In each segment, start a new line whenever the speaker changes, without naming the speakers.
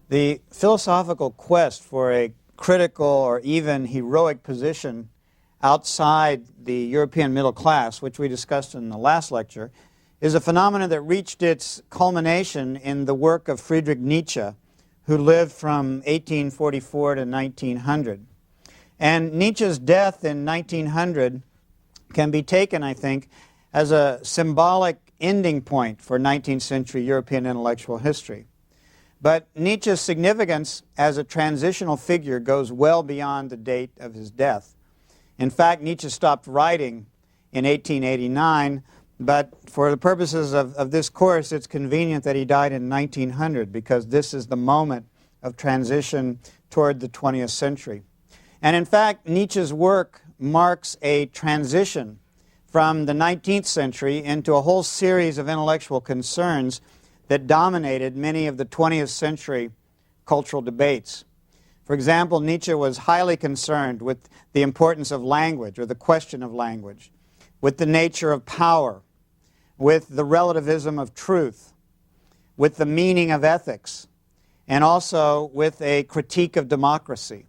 The philosophical quest for a critical or even heroic position outside the European middle class, which we discussed in the last lecture, is a phenomenon that reached its culmination in the work of Friedrich Nietzsche, who lived from 1844 to 1900. And Nietzsche's death in 1900 can be taken, I think, as a symbolic ending point for 19th century European intellectual history. But Nietzsche's significance as a transitional figure goes well beyond the date of his death. In fact, Nietzsche stopped writing in 1889, but for the purposes of this course, it's convenient that he died in 1900 because this is the moment of transition toward the 20th century. And in fact, Nietzsche's work marks a transition from the 19th century into a whole series of intellectual concerns that dominated many of the 20th century cultural debates. For example, Nietzsche was highly concerned with the importance of language, or the question of language, with the nature of power, with the relativism of truth, with the meaning of ethics, and also with a critique of democracy.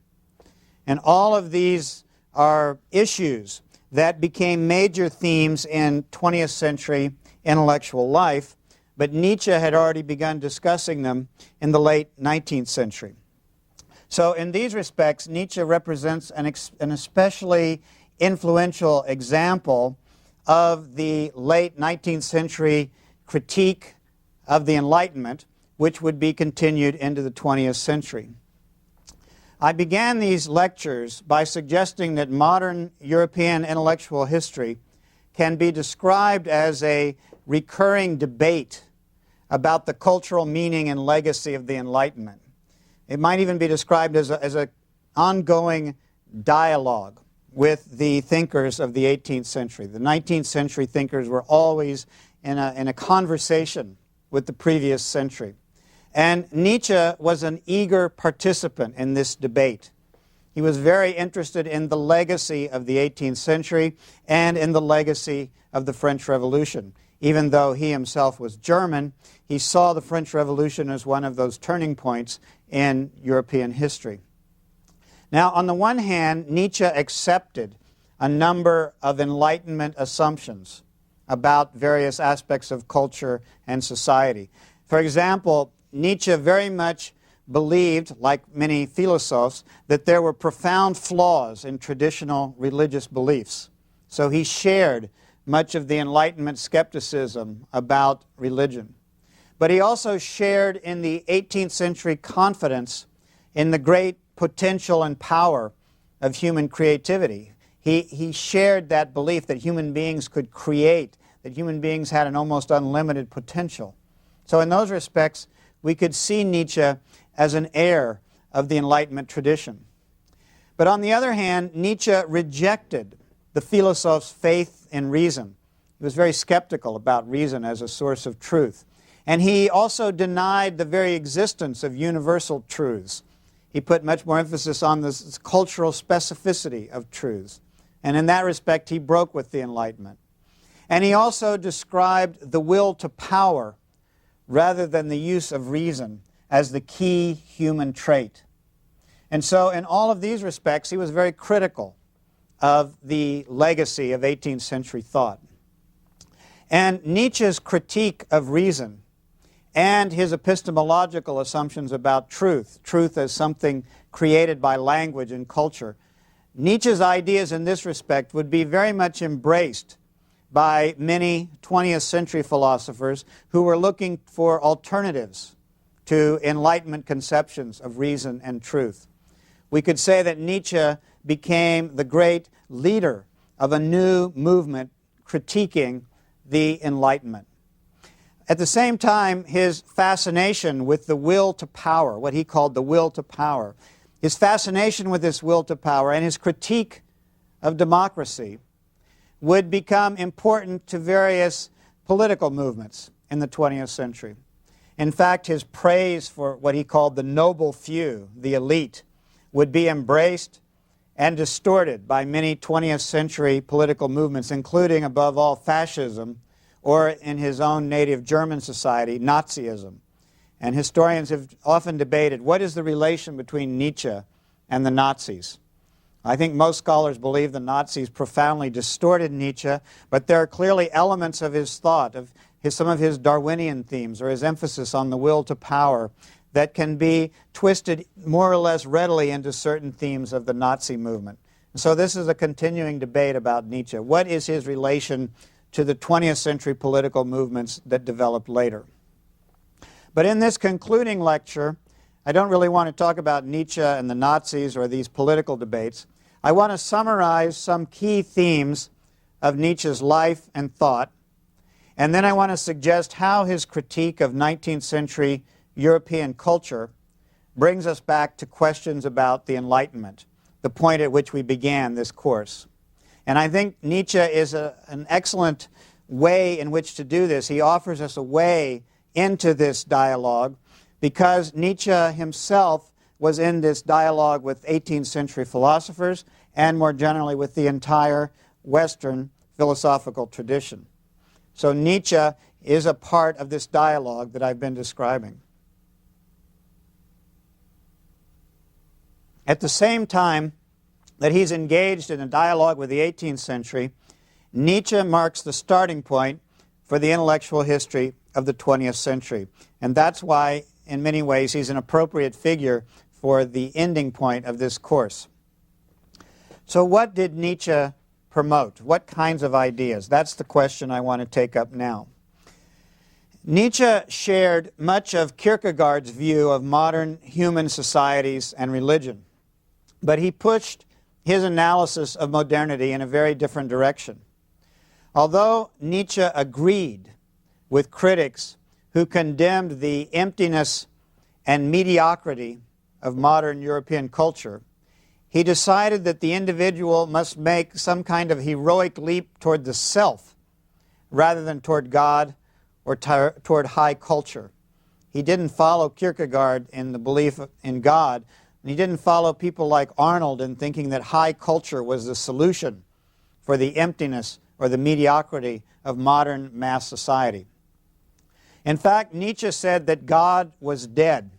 And all of these are issues that became major themes in 20th century intellectual life, but Nietzsche had already begun discussing them in the late 19th century. So in these respects, Nietzsche represents an especially influential example of the late 19th century critique of the Enlightenment, which would be continued into the 20th century. I began these lectures by suggesting that modern European intellectual history can be described as a recurring debate about the cultural meaning and legacy of the Enlightenment. It might even be described as an ongoing dialogue with the thinkers of the 18th century. The 19th century thinkers were always in a conversation with the previous century. And Nietzsche was an eager participant in this debate. He was very interested in the legacy of the 18th century and in the legacy of the French Revolution. Even though he himself was German, he saw the French Revolution as one of those turning points in European history. Now, on the one hand, Nietzsche accepted a number of Enlightenment assumptions about various aspects of culture and society. For example, Nietzsche very much believed, like many philosophers, that there were profound flaws in traditional religious beliefs. So he shared much of the Enlightenment skepticism about religion. But he also shared in the 18th century confidence in the great potential and power of human creativity. He shared that belief that human beings could create, that human beings had an almost unlimited potential. So in those respects, we could see Nietzsche as an heir of the Enlightenment tradition. But on the other hand, Nietzsche rejected the philosoph's faith in reason. He was very skeptical about reason as a source of truth. And he also denied the very existence of universal truths. He put much more emphasis on this cultural specificity of truths. And in that respect, he broke with the Enlightenment. And he also described the will to power rather than the use of reason as the key human trait. And so in all of these respects, he was very critical of the legacy of 18th century thought. And Nietzsche's critique of reason and his epistemological assumptions about truth as something created by language and culture, Nietzsche's ideas in this respect would be very much embraced by many 20th century philosophers who were looking for alternatives to Enlightenment conceptions of reason and truth. We could say that Nietzsche became the great leader of a new movement critiquing the Enlightenment. At the same time, his fascination with the will to power, what he called the will to power, his fascination with this will to power and his critique of democracy would become important to various political movements in the 20th century. In fact, his praise for what he called the noble few, the elite, would be embraced and distorted by many 20th century political movements, including, above all, fascism, or in his own native German society, Nazism. And historians have often debated what is the relation between Nietzsche and the Nazis. I think most scholars believe the Nazis profoundly distorted Nietzsche, but there are clearly elements of his thought, some of his Darwinian themes or his emphasis on the will to power that can be twisted more or less readily into certain themes of the Nazi movement. And so this is a continuing debate about Nietzsche. What is his relation to the 20th century political movements that developed later? But in this concluding lecture, I don't really want to talk about Nietzsche and the Nazis or these political debates. I want to summarize some key themes of Nietzsche's life and thought, and then I want to suggest how his critique of 19th century European culture brings us back to questions about the Enlightenment, the point at which we began this course. And I think Nietzsche is an excellent way in which to do this. He offers us a way into this dialogue because Nietzsche himself was in this dialogue with 18th century philosophers and more generally with the entire Western philosophical tradition. So Nietzsche is a part of this dialogue that I've been describing. At the same time that he's engaged in a dialogue with the 18th century, Nietzsche marks the starting point for the intellectual history of the 20th century. And that's why, in many ways, he's an appropriate figure for the ending point of this course. So what did Nietzsche promote? What kinds of ideas? That's the question I want to take up now. Nietzsche shared much of Kierkegaard's view of modern human societies and religion, but he pushed his analysis of modernity in a very different direction. Although Nietzsche agreed with critics who condemned the emptiness and mediocrity of modern European culture, he decided that the individual must make some kind of heroic leap toward the self rather than toward God or toward high culture. He didn't follow Kierkegaard in the belief in God, and he didn't follow people like Arnold in thinking that high culture was the solution for the emptiness or the mediocrity of modern mass society. In fact, Nietzsche said that God was dead.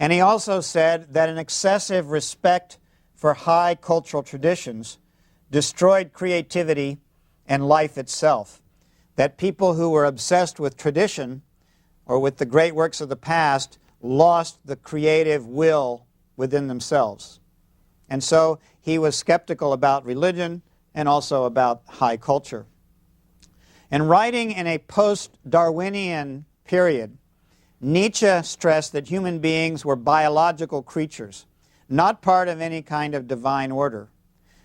And he also said that an excessive respect for high cultural traditions destroyed creativity and life itself. That people who were obsessed with tradition or with the great works of the past lost the creative will within themselves. And so he was skeptical about religion and also about high culture. And writing in a post-Darwinian period, Nietzsche stressed that human beings were biological creatures, not part of any kind of divine order,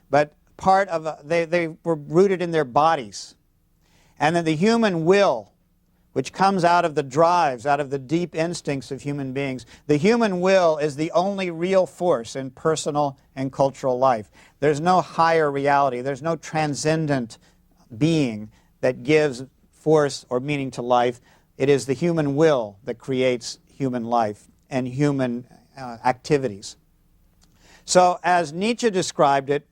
but part of they were rooted in their bodies. And that the human will, which comes out of the drives, out of the deep instincts of human beings, the human will is the only real force in personal and cultural life. There's no higher reality. There's no transcendent being that gives force or meaning to life. It is the human will that creates human life and human activities. So as Nietzsche described it,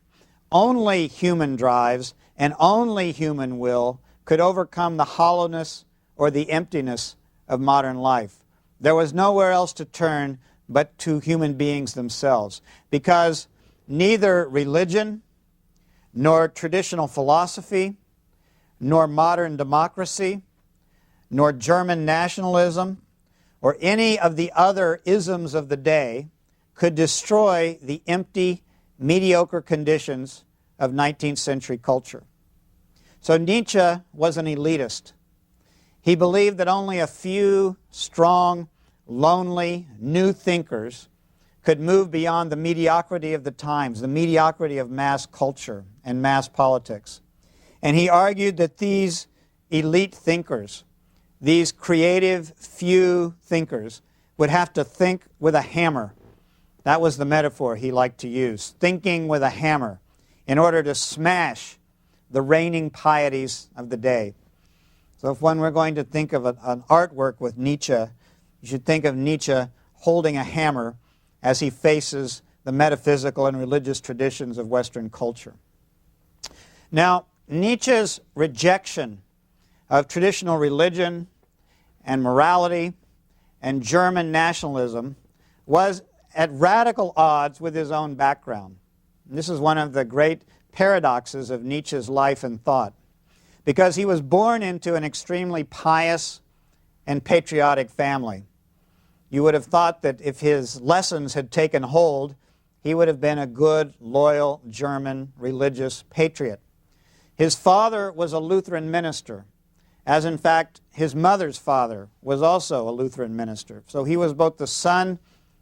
only human drives and only human will could overcome the hollowness or the emptiness of modern life. There was nowhere else to turn but to human beings themselves, because neither religion, nor traditional philosophy, nor modern democracy, nor German nationalism, or any of the other isms of the day could destroy the empty, mediocre conditions of 19th century culture. So Nietzsche was an elitist. He believed that only a few strong, lonely, new thinkers could move beyond the mediocrity of the times, the mediocrity of mass culture and mass politics. And he argued that these elite thinkers, these creative few thinkers, would have to think with a hammer. That was the metaphor he liked to use, thinking with a hammer in order to smash the reigning pieties of the day. So if one were going to think of an artwork with Nietzsche, you should think of Nietzsche holding a hammer as he faces the metaphysical and religious traditions of Western culture. Now, Nietzsche's rejection of traditional religion and morality and German nationalism was at radical odds with his own background. And this is one of the great paradoxes of Nietzsche's life and thought, because he was born into an extremely pious and patriotic family. You would have thought that if his lessons had taken hold, he would have been a good, loyal, German, religious patriot. His father was a Lutheran minister, as in fact his mother's father was also a Lutheran minister. So he was both the son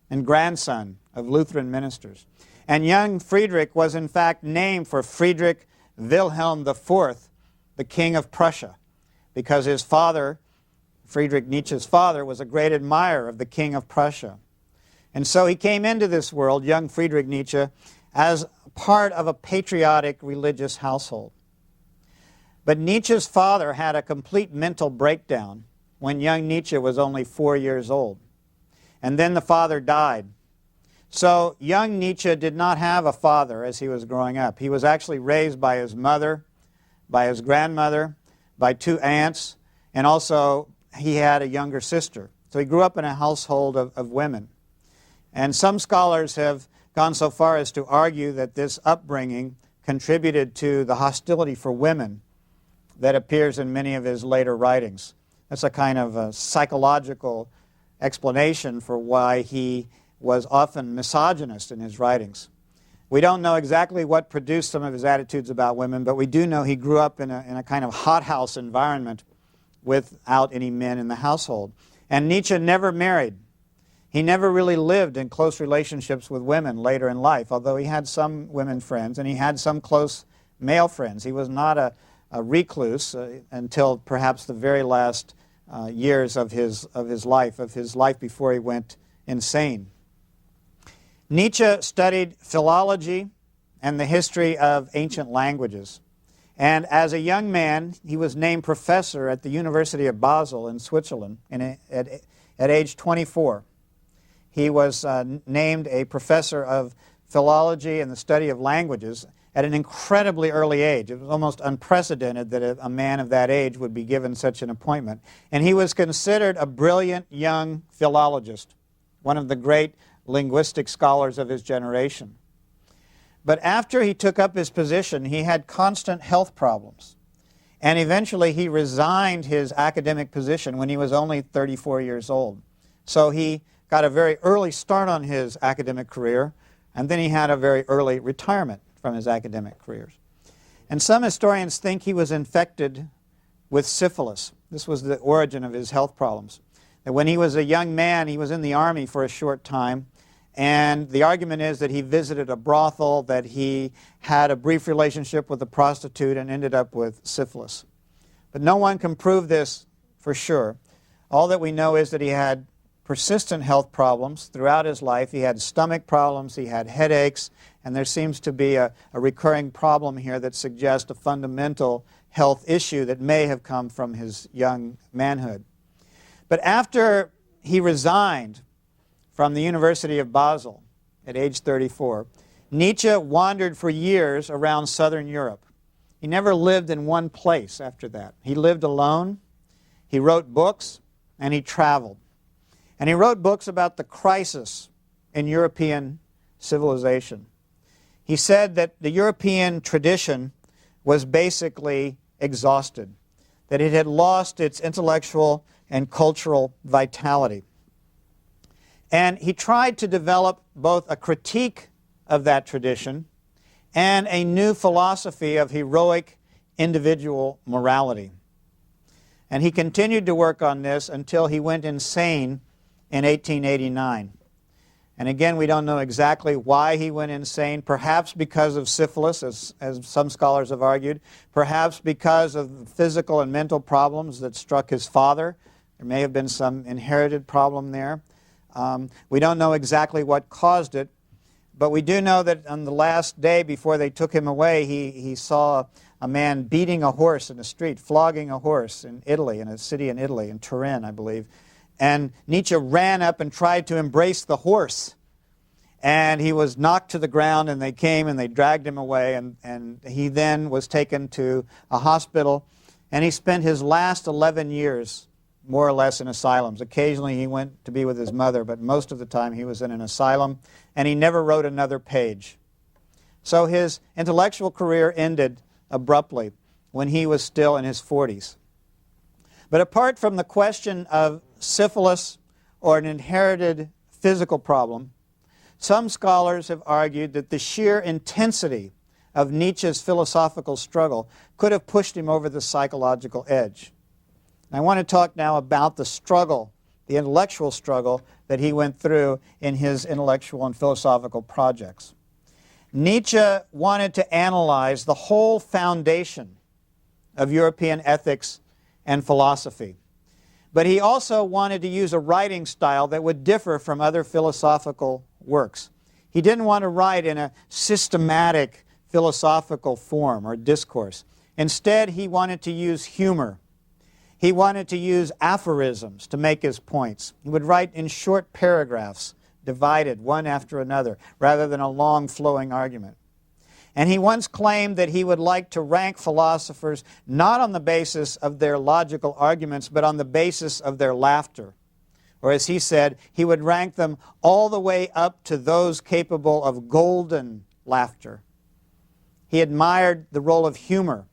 and grandson of Lutheran ministers. And young Friedrich was in fact named for Friedrich Wilhelm IV, the King of Prussia, because his father, Friedrich Nietzsche's father, was a great admirer of the King of Prussia. And so he came into this world, young Friedrich Nietzsche, as part of a patriotic religious household. But Nietzsche's father had a complete mental breakdown when young Nietzsche was only 4 years old. And then the father died. So young Nietzsche did not have a father as he was growing up. He was actually raised by his mother, by his grandmother, by 2 aunts, and also he had a younger sister. So he grew up in a household of women. And some scholars have gone so far as to argue that this upbringing contributed to the hostility for women that appears in many of his later writings. That's a kind of a psychological explanation for why he was often misogynist in his writings. We don't know exactly what produced some of his attitudes about women, but we do know he grew up in a kind of hothouse environment without any men in the household. And Nietzsche never married. He never really lived in close relationships with women later in life, although he had some women friends and he had some close male friends. He was not a recluse until perhaps the very last years of his life before he went insane. Nietzsche studied philology and the history of ancient languages. And as a young man, he was named professor at the University of Basel in Switzerland at age 24. He was named a professor of philology and the study of languages at an incredibly early age. It was almost unprecedented that a man of that age would be given such an appointment. And he was considered a brilliant young philologist, one of the great linguistic scholars of his generation. But after he took up his position, he had constant health problems. And eventually he resigned his academic position when he was only 34 years old. So he got a very early start on his academic career, and then he had a very early retirement from his academic careers. And some historians think he was infected with syphilis. This was the origin of his health problems. That when he was a young man, he was in the army for a short time, and the argument is that he visited a brothel, that he had a brief relationship with a prostitute and ended up with syphilis. But no one can prove this for sure. All that we know is that he had persistent health problems throughout his life. He had stomach problems, he had headaches, and there seems to be a recurring problem here that suggests a fundamental health issue that may have come from his young manhood. But after he resigned from the University of Basel at age 34, Nietzsche wandered for years around southern Europe. He never lived in one place after that. He lived alone, he wrote books, and he traveled. And he wrote books about the crisis in European civilization. He said that the European tradition was basically exhausted, that it had lost its intellectual and cultural vitality. And he tried to develop both a critique of that tradition and a new philosophy of heroic individual morality. And he continued to work on this until he went insane in 1889. And again, we don't know exactly why he went insane, perhaps because of syphilis, as some scholars have argued, perhaps because of the physical and mental problems that struck his father. There may have been some inherited problem there. We don't know exactly what caused it, but we do know that on the last day before they took him away, he saw a man beating a horse in the street, flogging a horse in Italy, in a city in Italy, in Turin, I believe. And Nietzsche ran up and tried to embrace the horse. And he was knocked to the ground, and they came and they dragged him away. And he then was taken to a hospital, and he spent his last 11 years more or less in asylums. Occasionally he went to be with his mother, but most of the time he was in an asylum, and he never wrote another page. So his intellectual career ended abruptly when he was still in his 40s. But apart from the question of syphilis or an inherited physical problem, some scholars have argued that the sheer intensity of Nietzsche's philosophical struggle could have pushed him over the psychological edge. I want to talk now about the struggle, the intellectual struggle that he went through in his intellectual and philosophical projects. Nietzsche wanted to analyze the whole foundation of European ethics and philosophy. But he also wanted to use a writing style that would differ from other philosophical works. He didn't want to write in a systematic philosophical form or discourse. Instead, he wanted to use humor. He wanted to use aphorisms to make his points. He would write in short paragraphs, divided one after another, rather than a long flowing argument. And he once claimed that he would like to rank philosophers not on the basis of their logical arguments, but on the basis of their laughter. Or as he said, he would rank them all the way up to those capable of golden laughter. He admired the role of humor,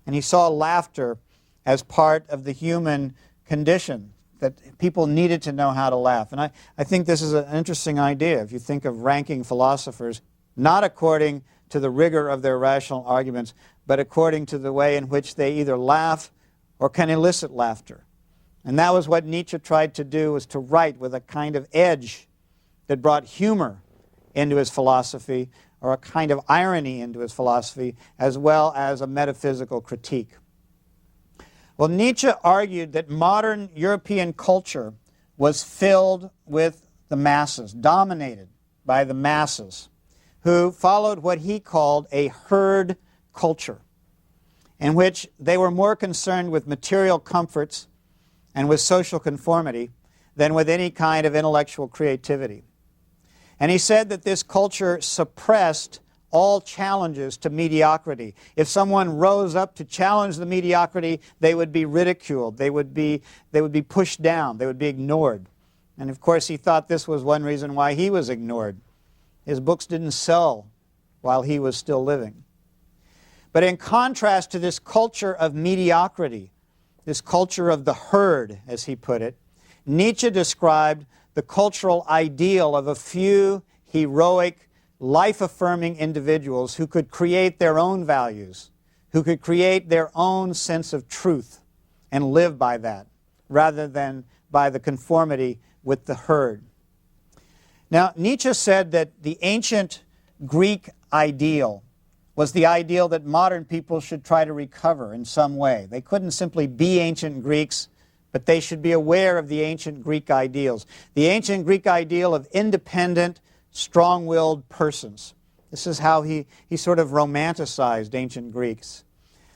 and he saw laughter as part of the human condition, that people needed to know how to laugh. And I think this is an interesting idea if you think of ranking philosophers not according to the rigor of their rational arguments, but according to the way in which they either laugh or can elicit laughter. And that was what Nietzsche tried to do, was to write with a kind of edge that brought humor into his philosophy, or a kind of irony into his philosophy, as well as a metaphysical critique. Well, Nietzsche argued that modern European culture was filled with the masses, dominated by the masses, who followed what he called a herd culture, in which they were more concerned with material comforts and with social conformity than with any kind of intellectual creativity. And he said that this culture suppressed all challenges to mediocrity. If someone rose up to challenge the mediocrity, they would be ridiculed, they would be pushed down, they would be ignored. And of course he thought this was one reason why he was ignored. His books didn't sell while he was still living. But in contrast to this culture of mediocrity, this culture of the herd, as he put it, Nietzsche described the cultural ideal of a few heroic, life-affirming individuals who could create their own values, who could create their own sense of truth and live by that, rather than by the conformity with the herd. Now, Nietzsche said that the ancient Greek ideal was the ideal that modern people should try to recover in some way. They couldn't simply be ancient Greeks, but they should be aware of the ancient Greek ideals. The ancient Greek ideal of independent, strong-willed persons. This is how he sort of romanticized ancient Greeks.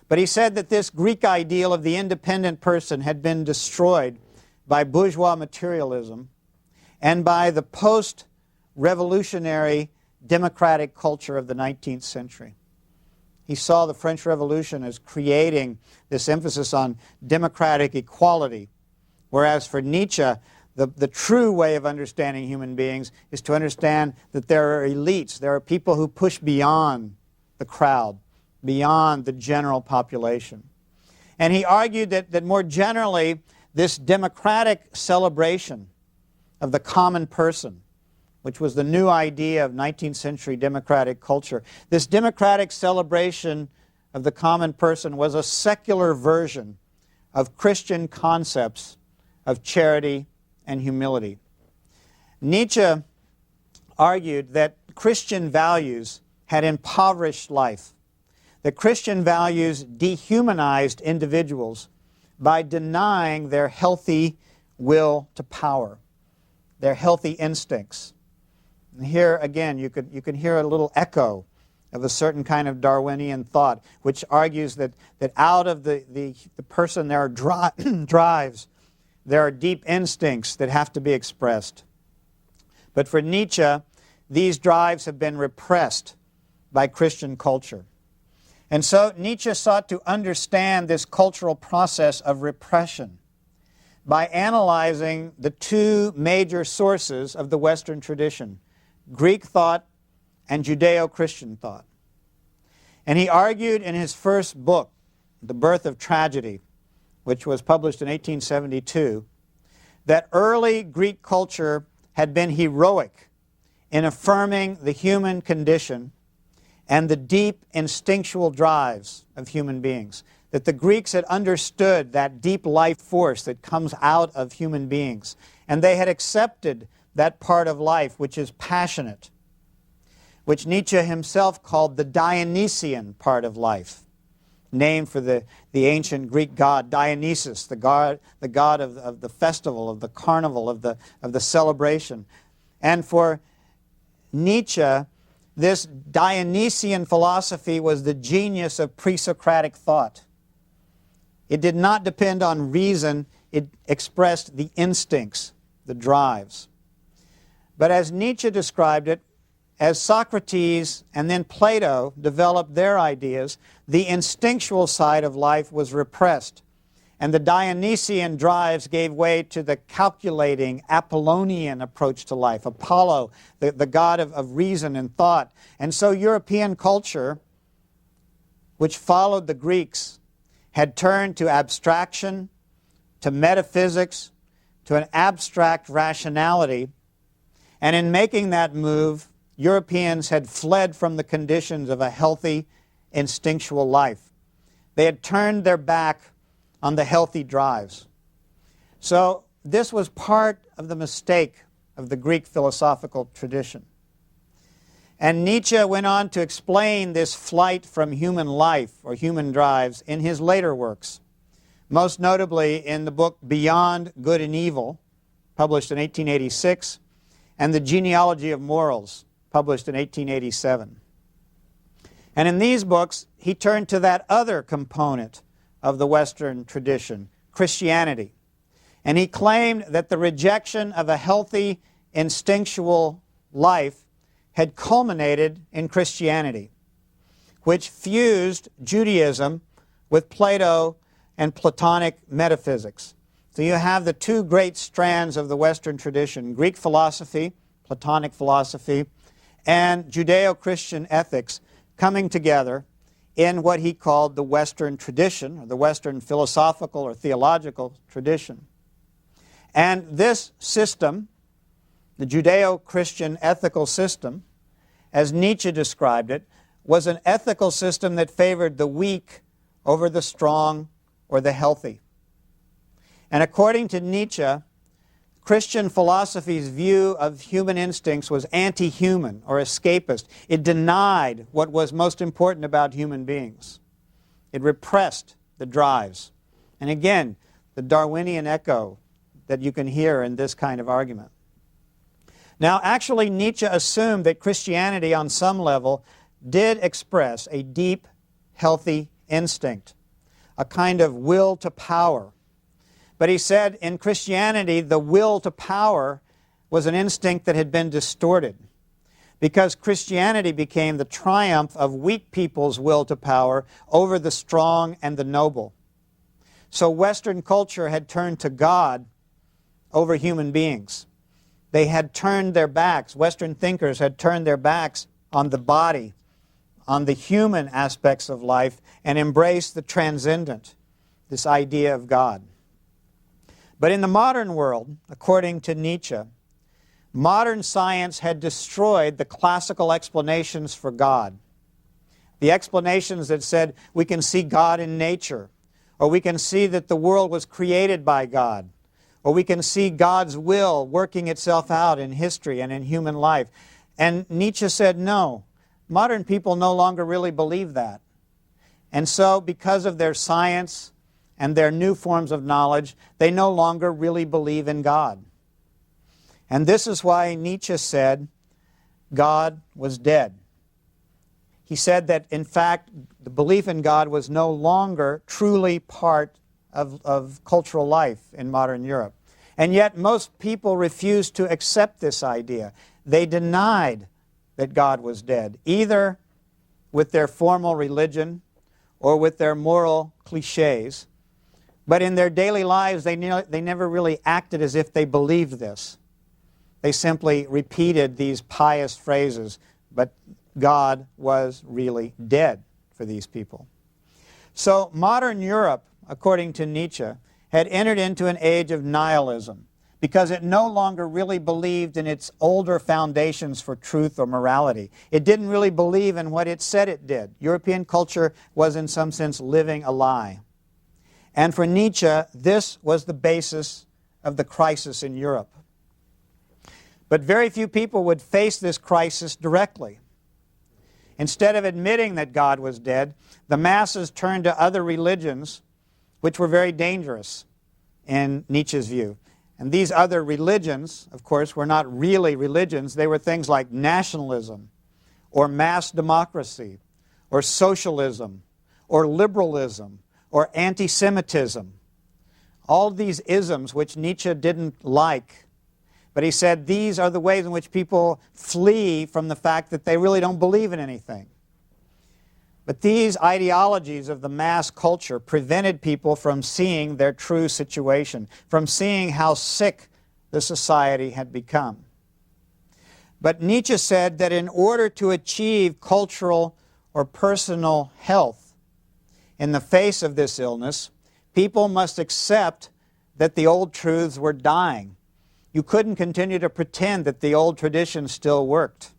But he said that this Greek ideal of the independent person had been destroyed by bourgeois materialism and by the post-revolutionary democratic culture of the 19th century. He saw the French Revolution as creating this emphasis on democratic equality, whereas for Nietzsche, the true way of understanding human beings is to understand that there are elites, there are people who push beyond the crowd, beyond the general population. And he argued that more generally, this democratic celebration of the common person, which was the new idea of 19th century democratic culture, this democratic celebration of the common person was a secular version of Christian concepts of charity and humility. Nietzsche argued that Christian values had impoverished life, that Christian values dehumanized individuals by denying their healthy will to power, their healthy instincts. And here again, you can hear a little echo of a certain kind of Darwinian thought, which argues that out of the person there are drives, there are deep instincts that have to be expressed. But for Nietzsche, these drives have been repressed by Christian culture. And so Nietzsche sought to understand this cultural process of repression by analyzing the two major sources of the Western tradition, Greek thought and Judeo-Christian thought. And he argued in his first book, The Birth of Tragedy, which was published in 1872, that early Greek culture had been heroic in affirming the human condition and the deep instinctual drives of human beings. That the Greeks had understood that deep life force that comes out of human beings, and they had accepted that part of life which is passionate, which Nietzsche himself called the Dionysian part of life, named for the ancient Greek god Dionysus, the god of the festival, of the carnival, of the celebration. And for Nietzsche, this Dionysian philosophy was the genius of pre-Socratic thought. It did not depend on reason, it expressed the instincts, the drives. But as Nietzsche described it, as Socrates and then Plato developed their ideas, the instinctual side of life was repressed, and the Dionysian drives gave way to the calculating, Apollonian approach to life, Apollo, the god of reason and thought. And so European culture, which followed the Greeks, had turned to abstraction, to metaphysics, to an abstract rationality. And in making that move, Europeans had fled from the conditions of a healthy, instinctual life. They had turned their back on the healthy drives. So this was part of the mistake of the Greek philosophical tradition. And Nietzsche went on to explain this flight from human life or human drives in his later works, most notably in the book Beyond Good and Evil, published in 1886, and The Genealogy of Morals, published in 1887. And in these books, he turned to that other component of the Western tradition, Christianity. And he claimed that the rejection of a healthy, instinctual life had culminated in Christianity, which fused Judaism with Plato and Platonic metaphysics. So you have the two great strands of the Western tradition, Greek philosophy, Platonic philosophy, and Judeo-Christian ethics coming together in what he called the Western tradition, or the Western philosophical or theological tradition. And this system, the Judeo-Christian ethical system, as Nietzsche described it, was an ethical system that favored the weak over the strong or the healthy. And according to Nietzsche, Christian philosophy's view of human instincts was anti-human or escapist. It denied what was most important about human beings. It repressed the drives. And again, the Darwinian echo that you can hear in this kind of argument. Now, actually, Nietzsche assumed that Christianity, on some level, did express a deep, healthy instinct, a kind of will to power. But he said in Christianity, the will to power was an instinct that had been distorted, because Christianity became the triumph of weak people's will to power over the strong and the noble. So Western culture had turned to God over human beings. They had turned their backs, Western thinkers had turned their backs on the body, on the human aspects of life, and embraced the transcendent, this idea of God. But in the modern world, according to Nietzsche, modern science had destroyed the classical explanations for God. The explanations that said we can see God in nature, or we can see that the world was created by God, or we can see God's will working itself out in history and in human life. And Nietzsche said, no, modern people no longer really believe that. And so, because of their science and their new forms of knowledge, they no longer really believe in God. And this is why Nietzsche said God was dead. He said that, in fact, the belief in God was no longer truly part of cultural life in modern Europe. And yet most people refused to accept this idea. They denied that God was dead, either with their formal religion or with their moral cliches. But in their daily lives, they never really acted as if they believed this. They simply repeated these pious phrases, but God was really dead for these people. So modern Europe, according to Nietzsche, had entered into an age of nihilism because it no longer really believed in its older foundations for truth or morality. It didn't really believe in what it said it did. European culture was in some sense living a lie. And for Nietzsche, this was the basis of the crisis in Europe. But very few people would face this crisis directly. Instead of admitting that God was dead, the masses turned to other religions, which were very dangerous in Nietzsche's view. And these other religions, of course, were not really religions. They were things like nationalism, or mass democracy, or socialism, or liberalism, or anti-Semitism. All these isms which Nietzsche didn't like. But he said these are the ways in which people flee from the fact that they really don't believe in anything. But these ideologies of the mass culture prevented people from seeing their true situation, from seeing how sick the society had become. But Nietzsche said that in order to achieve cultural or personal health in the face of this illness, people must accept that the old truths were dying. You couldn't continue to pretend that the old traditions still worked.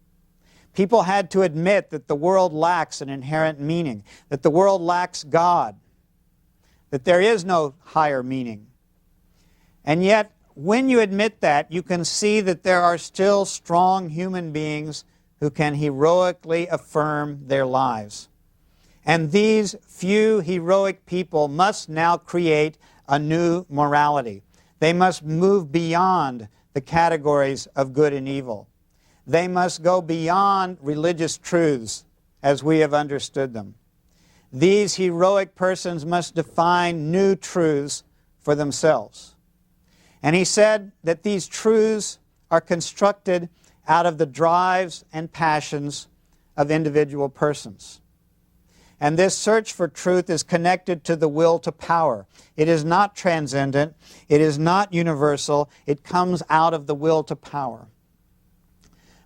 People had to admit that the world lacks an inherent meaning, that the world lacks God, that there is no higher meaning. And yet, when you admit that, you can see that there are still strong human beings who can heroically affirm their lives. And these few heroic people must now create a new morality. They must move beyond the categories of good and evil. They must go beyond religious truths as we have understood them. These heroic persons must define new truths for themselves. And he said that these truths are constructed out of the drives and passions of individual persons. And this search for truth is connected to the will to power. It is not transcendent. It is not universal. It comes out of the will to power.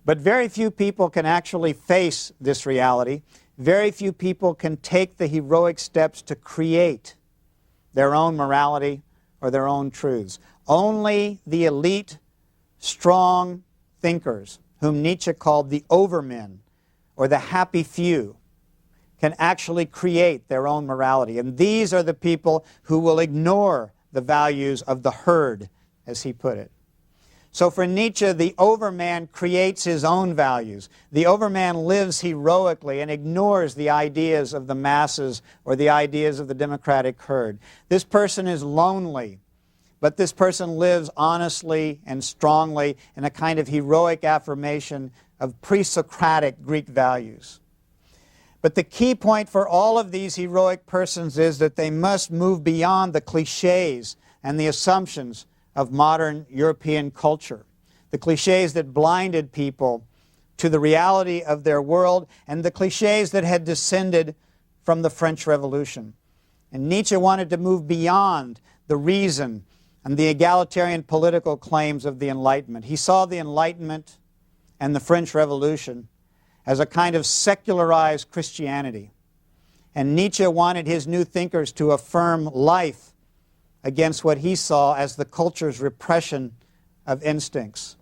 But very few people can actually face this reality. Very few people can take the heroic steps to create their own morality or their own truths. Only the elite, strong thinkers, whom Nietzsche called the overmen or the happy few, can actually create their own morality. And these are the people who will ignore the values of the herd, as he put it. So for Nietzsche, the overman creates his own values. The overman lives heroically and ignores the ideas of the masses or the ideas of the democratic herd. This person is lonely, but this person lives honestly and strongly in a kind of heroic affirmation of pre-Socratic Greek values. But the key point for all of these heroic persons is that they must move beyond the cliches and the assumptions of modern European culture, the cliches that blinded people to the reality of their world and the cliches that had descended from the French Revolution. And Nietzsche wanted to move beyond the reason and the egalitarian political claims of the Enlightenment. He saw the Enlightenment and the French Revolution as a kind of secularized Christianity. And Nietzsche wanted his new thinkers to affirm life against what he saw as the culture's repression of instincts.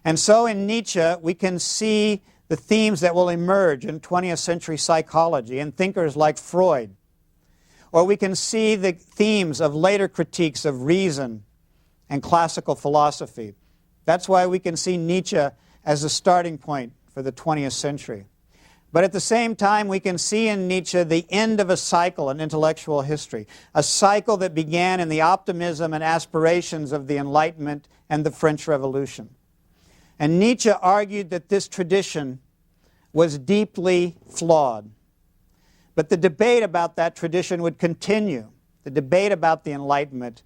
And so in Nietzsche, we can see the themes that will emerge in 20th century psychology and thinkers like Freud. Or we can see the themes of later critiques of reason and classical philosophy. That's why we can see Nietzsche as a starting point for the 20th century. But at the same time, we can see in Nietzsche the end of a cycle in intellectual history, a cycle that began in the optimism and aspirations of the Enlightenment and the French Revolution. And Nietzsche argued that this tradition was deeply flawed. But the debate about that tradition would continue. The debate about the Enlightenment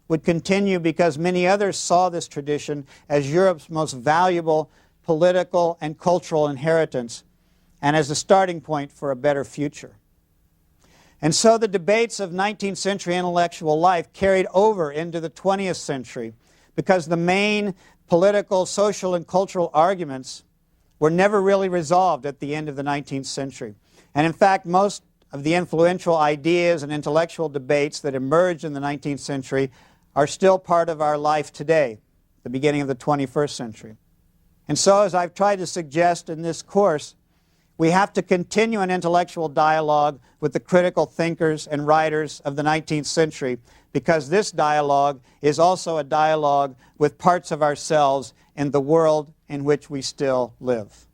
would continue because many others saw this tradition as Europe's most valuable political and cultural inheritance, and as a starting point for a better future. And so the debates of 19th century intellectual life carried over into the 20th century because the main political, social, and cultural arguments were never really resolved at the end of the 19th century. And in fact, most of the influential ideas and intellectual debates that emerged in the 19th century are still part of our life today, the beginning of the 21st century. And so, as I've tried to suggest in this course, we have to continue an intellectual dialogue with the critical thinkers and writers of the 19th century, because this dialogue is also a dialogue with parts of ourselves in the world in which we still live.